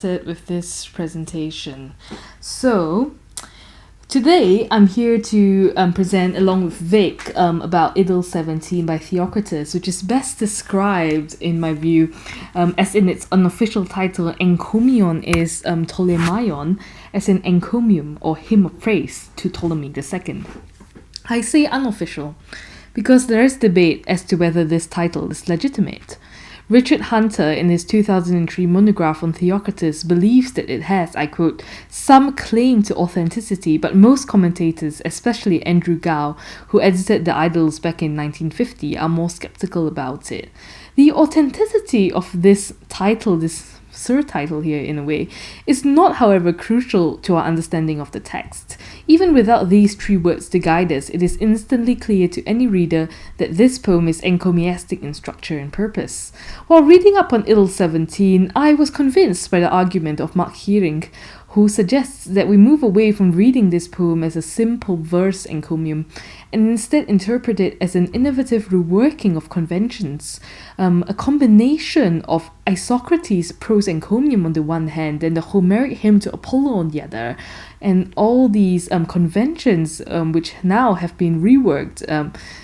With this presentation. So, today I'm here to present along with Vic about Idyll 17 by Theocritus, which is best described, in my view, as in its unofficial title, Encomion is Ptolemaion, as in encomium or hymn of praise to Ptolemy II. I say unofficial because there is debate as to whether this title is legitimate. Richard Hunter, in his 2003 monograph on Theocritus, believes that it has, I quote, some claim to authenticity, but most commentators, especially Andrew Gow, who edited the Idylls back in 1950, are more skeptical about it. The authenticity of this title, this surtitle here in a way, is not, however, crucial to our understanding of the text. Even without these three words to guide us, it is instantly clear to any reader that this poem is encomiastic in structure and purpose. While reading up on Idyll 17, I was convinced by the argument of Mark Heering, who suggests that we move away from reading this poem as a simple verse encomium and instead interpret it as an innovative reworking of conventions, a combination of Isocrates' prose encomium on the one hand and the Homeric hymn to Apollo on the other, and all these conventions which now have been reworked,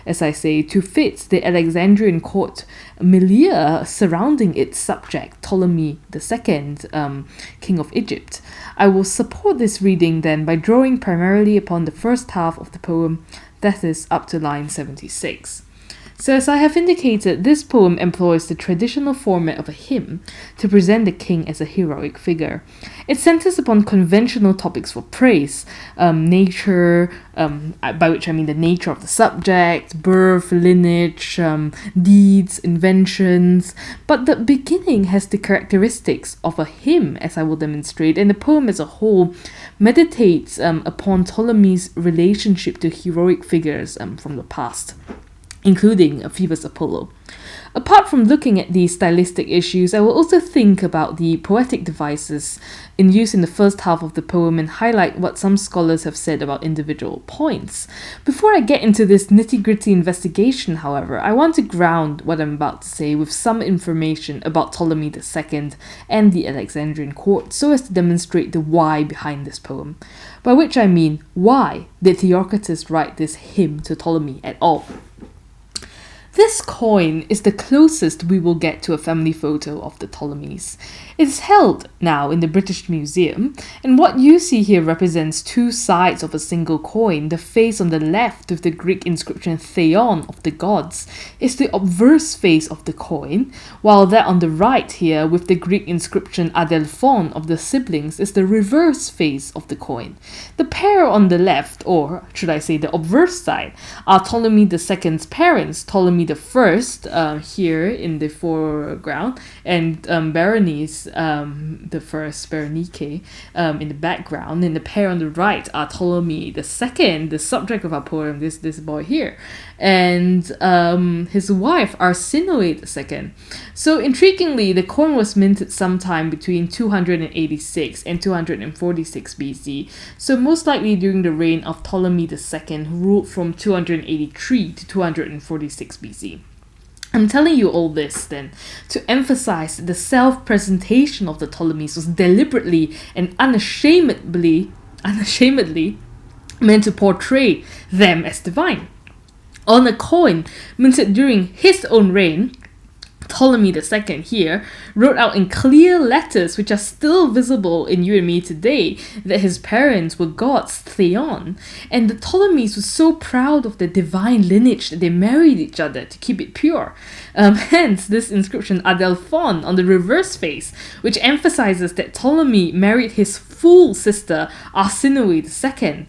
as I say, to fit the Alexandrian court milieu surrounding its subject, Ptolemy II, king of Egypt. I will support this reading then by drawing primarily upon the first half of the poem, that is up to line 76. So as I have indicated, this poem employs the traditional format of a hymn to present the king as a heroic figure. It centers upon conventional topics for praise, nature, by which I mean the nature of the subject, birth, lineage, deeds, inventions, but the beginning has the characteristics of a hymn, as I will demonstrate, and the poem as a whole meditates upon Ptolemy's relationship to heroic figures from the past, including Phoebus Apollo. Apart from looking at these stylistic issues, I will also think about the poetic devices in use in the first half of the poem and highlight what some scholars have said about individual points. Before I get into this nitty-gritty investigation, however, I want to ground what I'm about to say with some information about Ptolemy II and the Alexandrian court so as to demonstrate the why behind this poem. By which I mean, why did Theocritus write this hymn to Ptolemy at all? This coin is the closest we will get to a family photo of the Ptolemies. It is held now in the British Museum, and what you see here represents two sides of a single coin. The face on the left with the Greek inscription Theon of the gods is the obverse face of the coin, while that on the right here with the Greek inscription Adelphon of the siblings is the reverse face of the coin. The pair on the left, or should I say the obverse side, are Ptolemy II's parents, Ptolemy I here in the foreground, and Berenice the first, Berenike, in the background, and the pair on the right are Ptolemy II, the subject of our poem, this boy here, and his wife Arsinoe II. So intriguingly, the coin was minted sometime between 286 and 246 BC, so most likely during the reign of Ptolemy II, who ruled from 283 to 246 BC. I'm telling you all this then to emphasize that the self-presentation of the Ptolemies was deliberately and unashamedly meant to portray them as divine. On a coin minted during his own reign, Ptolemy II here wrote out in clear letters, which are still visible in you and me today, that his parents were gods, Theon, and the Ptolemies were so proud of their divine lineage that they married each other to keep it pure. Hence this inscription Adelphon on the reverse face, which emphasizes that Ptolemy married his full sister Arsinoe II.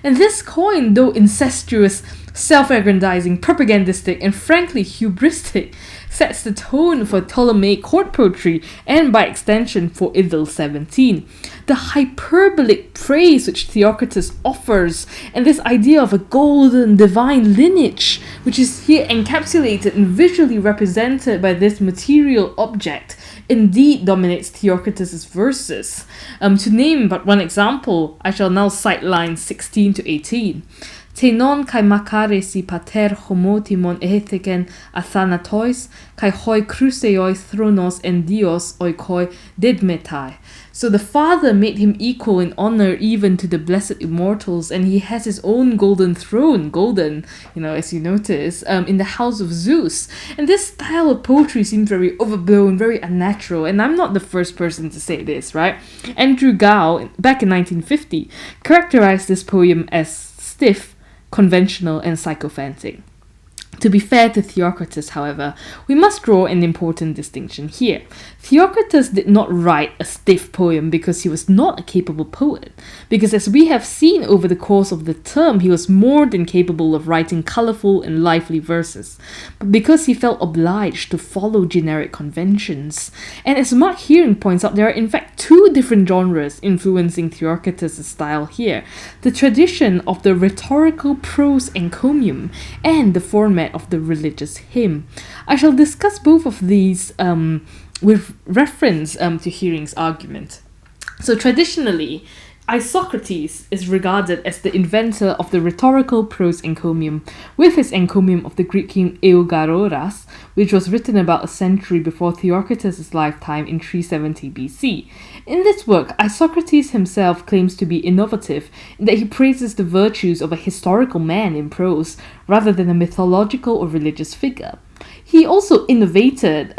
And this coin, though incestuous, self-aggrandizing, propagandistic, and frankly hubristic, sets the tone for Ptolemaic court poetry and by extension for Idyll 17. The hyperbolic praise which Theocritus offers and this idea of a golden divine lineage, which is here encapsulated and visually represented by this material object, indeed dominates Theocritus' verses. To name but one example, I shall now cite lines 16 to 18. te non kai makare si pater homotimon ehetheken athanatois, kai hoi cruceoi thronos en dios oikoi didmetai. So the Father made him equal in honor even to the blessed immortals, and he has his own golden throne, golden, as you notice, in the house of Zeus. And this style of poetry seems very overblown, very unnatural, and I'm not the first person to say this, right? Andrew Gow, back in 1950, characterized this poem as stiff, conventional, and sycophantic. To be fair to Theocritus, however, we must draw an important distinction here. Theocritus did not write a stiff poem because he was not a capable poet, because as we have seen over the course of the term, he was more than capable of writing colourful and lively verses, but because he felt obliged to follow generic conventions. And as Mark Heering points out, there are in fact two different genres influencing Theocritus' style here: the tradition of the rhetorical prose encomium and the format of the religious hymn. I shall discuss both of these with reference to Heering's argument. So traditionally, Isocrates is regarded as the inventor of the rhetorical prose encomium, with his encomium of the Greek king Eugaroras, which was written about a century before Theocritus' lifetime in 370 BC. In this work, Isocrates himself claims to be innovative in that he praises the virtues of a historical man in prose, rather than a mythological or religious figure. He also innovated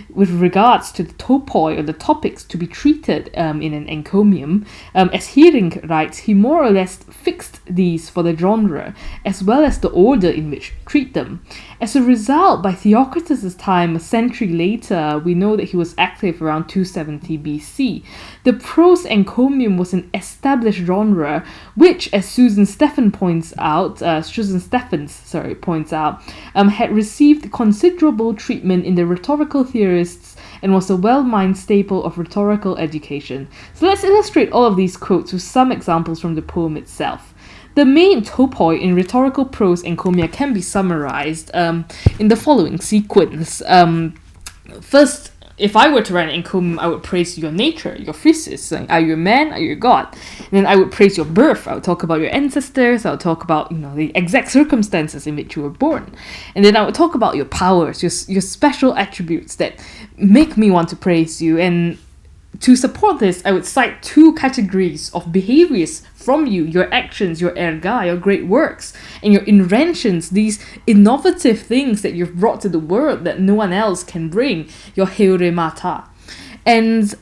with regards to the topoi, or the topics to be treated in an encomium. As Heering writes, he more or less fixed these for the genre, as well as the order in which to treat them. As a result, by Theocritus' time, a century later, we know that he was active around 270 BC. The prose encomium was an established genre, which, as Susan Stephens points out, had received considerable treatment in the rhetorical theorists and was a well-mined staple of rhetorical education. So let's illustrate all of these quotes with some examples from the poem itself. The main topoi in rhetorical prose encomia can be summarized in the following sequence. First, if I were to write an encomium, I would praise your nature, your physis. Like, are you a man? Are you a god? And then I would praise your birth. I would talk about your ancestors. I would talk about, the exact circumstances in which you were born. And then I would talk about your powers, your special attributes that make me want to praise you. And to support this, I would cite two categories of behaviors from you: your actions, your erga, your great works, and your inventions, these innovative things that you've brought to the world that no one else can bring, your heuremata. And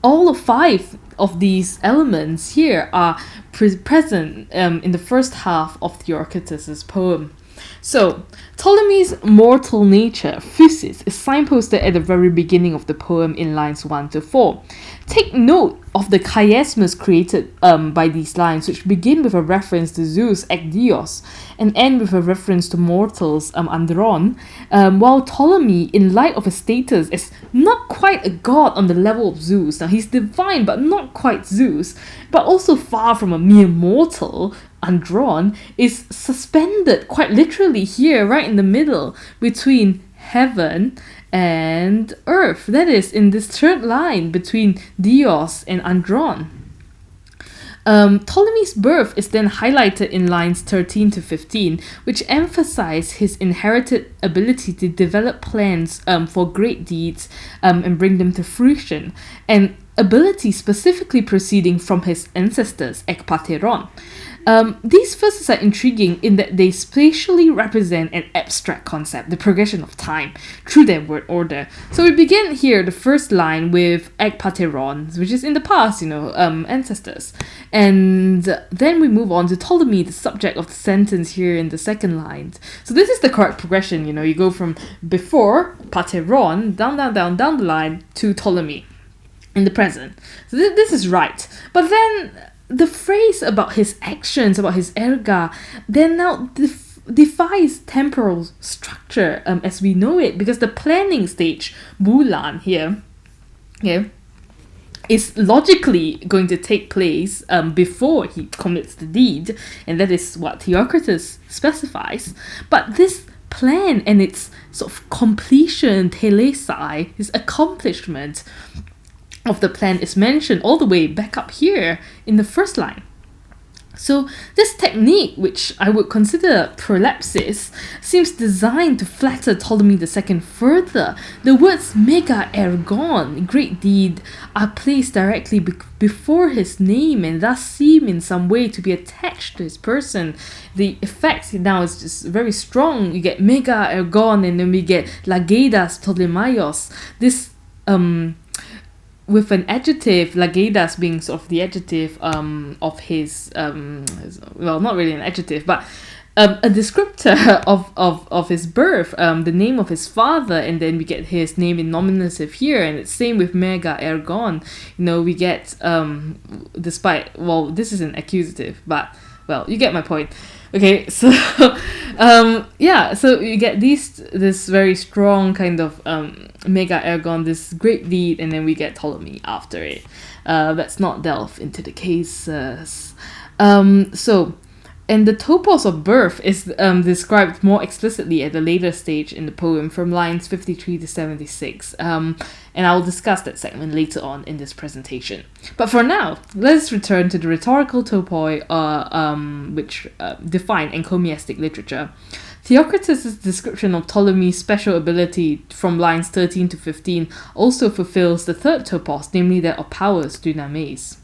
all of five of these elements here are present in the first half of Theocritus' poem. So, Ptolemy's mortal nature, physis, is signposted at the very beginning of the poem in lines 1 to 4. Take note of the chiasmus created by these lines, which begin with a reference to Zeus, Ekdios, and end with a reference to mortals, Andron, while Ptolemy, in light of his status as not quite a god on the level of Zeus, now he's divine but not quite Zeus, but also far from a mere mortal, Andron, is suspended quite literally here, right in the middle, between heaven and earth. That is, in this third line between Dios and Andron. Ptolemy's birth is then highlighted in lines 13 to 15, which emphasize his inherited ability to develop plans for great deeds and bring them to fruition, and ability specifically proceeding from his ancestors, Ekpateron. These verses are intriguing in that they spatially represent an abstract concept, the progression of time, through their word order. So we begin here, the first line, with Ekpateron, which is in the past, ancestors. And then we move on to Ptolemy, the subject of the sentence here in the second line. So this is the correct progression, you go from before, Pateron, down the line, to Ptolemy in the present. So this is right. But then the phrase about his actions, about his erga, then now defies temporal structure as we know it, because the planning stage, Bulan here, is logically going to take place before he commits the deed, and that is what Theocritus specifies. But this plan and its sort of completion, telesai, his accomplishment of the plan, is mentioned all the way back up here in the first line. So this technique, which I would consider prolepsis, seems designed to flatter Ptolemy II further. The words mega ergon, great deed, are placed directly before his name and thus seem in some way to be attached to his person. The effect now is just very strong. You get mega ergon and then we get lagedas Ptolemaios. This with an adjective, lagedas being sort of the adjective of his well, not really an adjective, but a descriptor of his birth, the name of his father, and then we get his name in nominative here, and it's same with mega ergon. We get despite, well, this is an accusative, but well, you get my point. Okay, so so you get this very strong kind of mega ergon, this great deed, and then we get Ptolemy after it. Let's not delve into the cases. And the topos of birth is described more explicitly at a later stage in the poem, from lines 53 to 76. And I'll discuss that segment later on in this presentation. But for now, let's return to the rhetorical topoi, which define encomiastic literature. Theocritus' description of Ptolemy's special ability from lines 13 to 15 also fulfills the third topos, namely that of powers dynamis.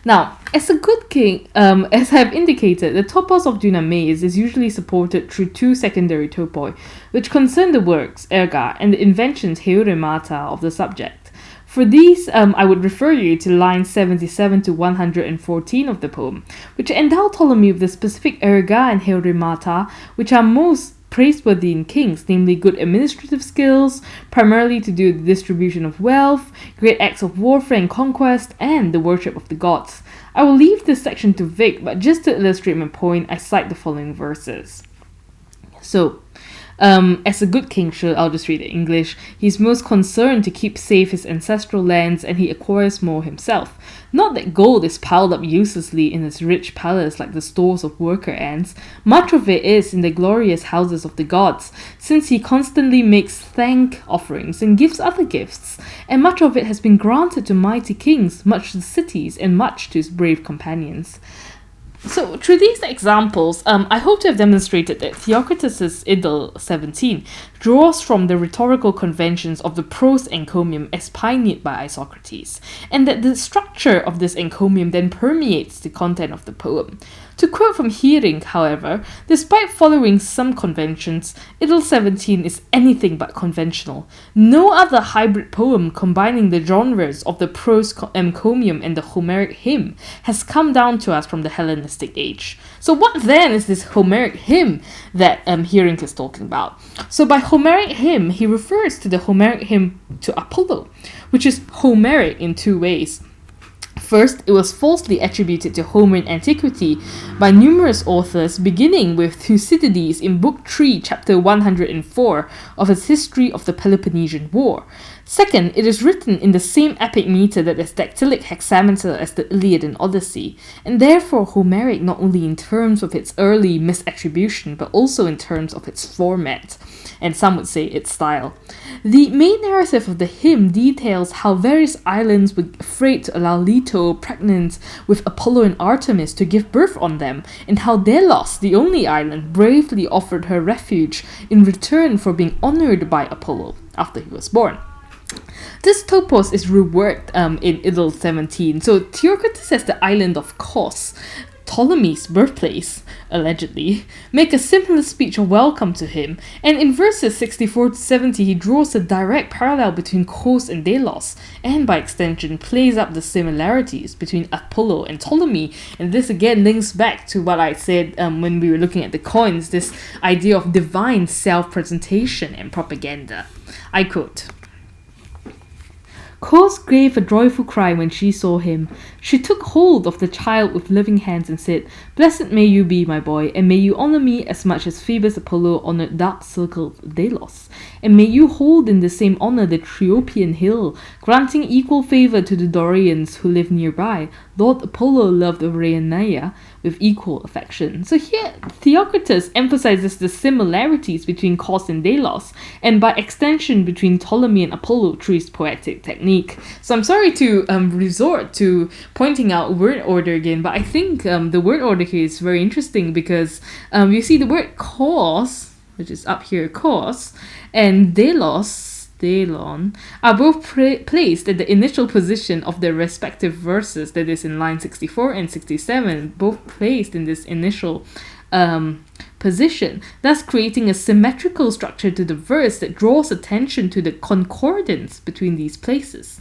Now, as a good king, as I have indicated, the topos of dynamis is usually supported through two secondary topoi, which concern the works, erga, and the inventions, heuremata, of the subject. For these, I would refer you to lines 77 to 114 of the poem, which endow Ptolemy with the specific erga and heuremata, which are most praiseworthy in kings, namely good administrative skills, primarily to do with the distribution of wealth, great acts of warfare and conquest, and the worship of the gods. I will leave this section to Vic, but just to illustrate my point, I cite the following verses. So, as a good king should, I'll just read it in English, he's most concerned to keep safe his ancestral lands, and he acquires more himself. Not that gold is piled up uselessly in his rich palace like the stores of worker ants. Much of it is in the glorious houses of the gods, since he constantly makes thank offerings and gives other gifts, and much of it has been granted to mighty kings, much to the cities, and much to his brave companions. So, through these examples, I hope to have demonstrated that Theocritus' Idyll 17 draws from the rhetorical conventions of the prose encomium as pioneered by Isocrates, and that the structure of this encomium then permeates the content of the poem. To quote from Heering, however, despite following some conventions, Idyll 17 is anything but conventional. No other hybrid poem combining the genres of the prose encomium and the Homeric hymn has come down to us from the Hellenistic age. So what then is this Homeric hymn that Heering is talking about? So by Homeric hymn, he refers to the Homeric hymn to Apollo, which is Homeric in two ways. First, it was falsely attributed to Homer in antiquity by numerous authors, beginning with Thucydides in Book 3, Chapter 104 of his History of the Peloponnesian War. Second, it is written in the same epic meter that is dactylic hexameter as the Iliad and Odyssey, and therefore Homeric not only in terms of its early misattribution, but also in terms of its format, and some would say its style. The main narrative of the hymn details how various islands were afraid to allow Leto, pregnant with Apollo and Artemis, to give birth on them, and how Delos, the only island, bravely offered her refuge in return for being honored by Apollo after he was born. This topos is reworked in Idyll 17. So Theocritus has the island of Kos, Ptolemy's birthplace, allegedly, make a similar speech of welcome to him, and in verses 64 to 70 he draws a direct parallel between Kos and Delos, and by extension plays up the similarities between Apollo and Ptolemy, and this again links back to what I said when we were looking at the coins, this idea of divine self-presentation and propaganda. I quote, Kos gave a joyful cry when she saw him. She took hold of the child with living hands and said, Blessed may you be, my boy, and may you honor me as much as Phoebus Apollo honored dark-circled Delos. And may you hold in the same honor the Triopian hill, granting equal favor to the Dorians who live nearby. Lord Apollo loved Rheneia with equal affection. So here, Theocritus emphasizes the similarities between Kos and Delos, and by extension between Ptolemy and Apollo through his poetic technique. technique. So I'm sorry to resort to pointing out word order again, but I think the word order here is very interesting because you see the word cause, which is up here, cause, and Delon, are both placed at the initial position of their respective verses, that is in line 64 and 67, both placed in this initial position, thus creating a symmetrical structure to the verse that draws attention to the concordance between these places.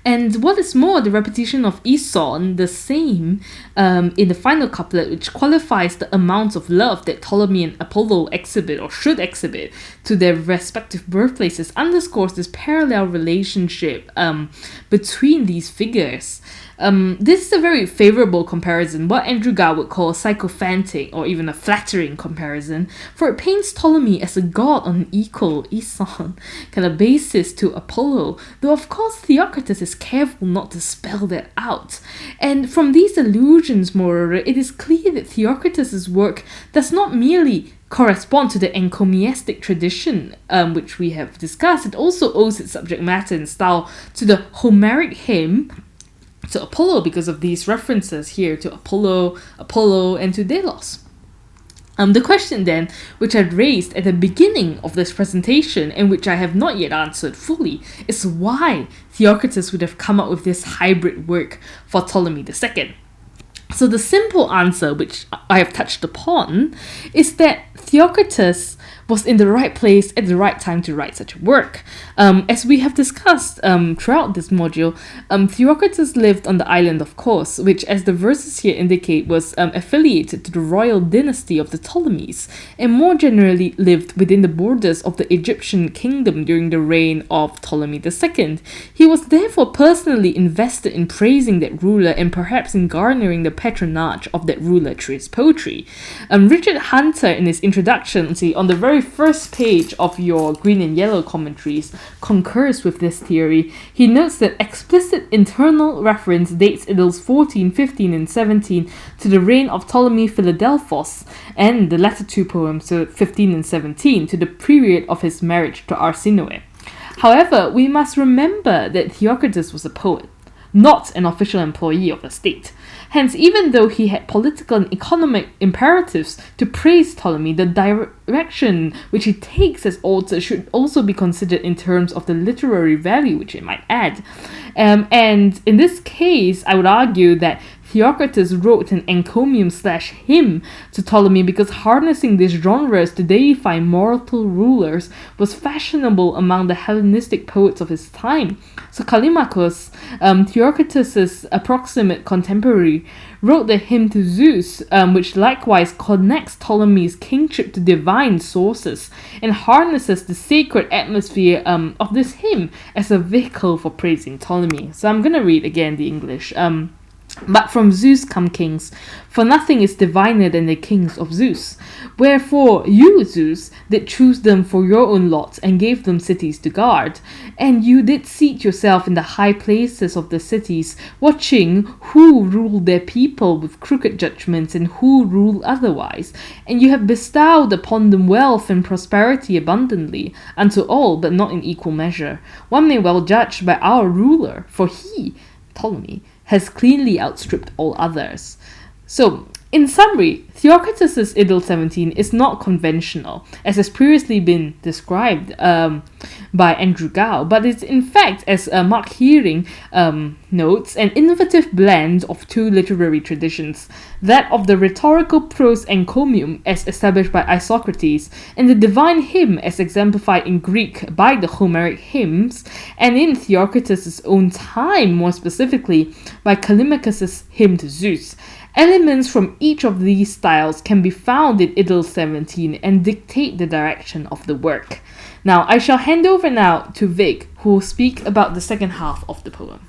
And what is more, the repetition of Aeson, the same in the final couplet, which qualifies the amounts of love that Ptolemy and Apollo exhibit or should exhibit to their respective birthplaces, underscores this parallel relationship between these figures. This is a very favorable comparison, what Andrew Gow would call a sycophantic or even a flattering comparison, for it paints Ptolemy as a god on an equal, Aeson, kind of basis to Apollo, though of course Theocritus is careful not to spell that out. And from these allusions, moreover, it is clear that Theocritus's work does not merely correspond to the encomiastic tradition which we have discussed, it also owes its subject matter and style to the Homeric hymn to Apollo because of these references here to Apollo, and to Delos. The question then, which I'd raised at the beginning of this presentation and which I have not yet answered fully, is why Theocritus would have come up with this hybrid work for Ptolemy II. So the simple answer, which I have touched upon, is that Theocritus was in the right place at the right time to write such a work. As we have discussed throughout this module, Theocritus lived on the island of Kos, which, as the verses here indicate, was affiliated to the royal dynasty of the Ptolemies, and more generally lived within the borders of the Egyptian kingdom during the reign of Ptolemy II. He was therefore personally invested in praising that ruler and perhaps in garnering the patronage of that ruler through his poetry. Richard Hunter, in his introduction, on the very first page of your green and yellow commentaries, concurs with this theory. He notes that explicit internal reference dates Idylls 14, 15, and 17 to the reign of Ptolemy Philadelphos, and the latter two poems, so 15 and 17, to the period of his marriage to Arsinoe. However, we must remember that Theocritus was a poet, not an official employee of the state. Hence, even though he had political and economic imperatives to praise Ptolemy, the direction which he takes as author should also be considered in terms of the literary value which it might add. And in this case, I would argue that Theocritus wrote an encomium/hymn to Ptolemy because harnessing these genres to deify mortal rulers was fashionable among the Hellenistic poets of his time. So Callimachus, Theocritus's approximate contemporary, wrote the hymn to Zeus, which likewise connects Ptolemy's kingship to divine sources and harnesses the sacred atmosphere of this hymn as a vehicle for praising Ptolemy. So I'm going to read again the English. But from Zeus come kings, for nothing is diviner than the kings of Zeus. Wherefore you, Zeus, did choose them for your own lot, and gave them cities to guard. And you did seat yourself in the high places of the cities, watching who ruled their people with crooked judgments, and who ruled otherwise. And you have bestowed upon them wealth and prosperity abundantly, unto all, but not in equal measure. One may well judge by our ruler, for he, Ptolemy, has cleanly outstripped all others. So, in summary, Theocritus's Idyll 17 is not conventional, as has previously been described by Andrew Gow, but it's in fact, as Mark Heering notes, an innovative blend of two literary traditions, that of the rhetorical prose encomium as established by Isocrates, and the divine hymn as exemplified in Greek by the Homeric hymns, and in Theocritus's own time, more specifically, by Callimachus's hymn to Zeus. Elements from each of these styles can be found in Idyll 17 and dictate the direction of the work. Now, I shall hand over now to Vic, who will speak about the second half of the poem.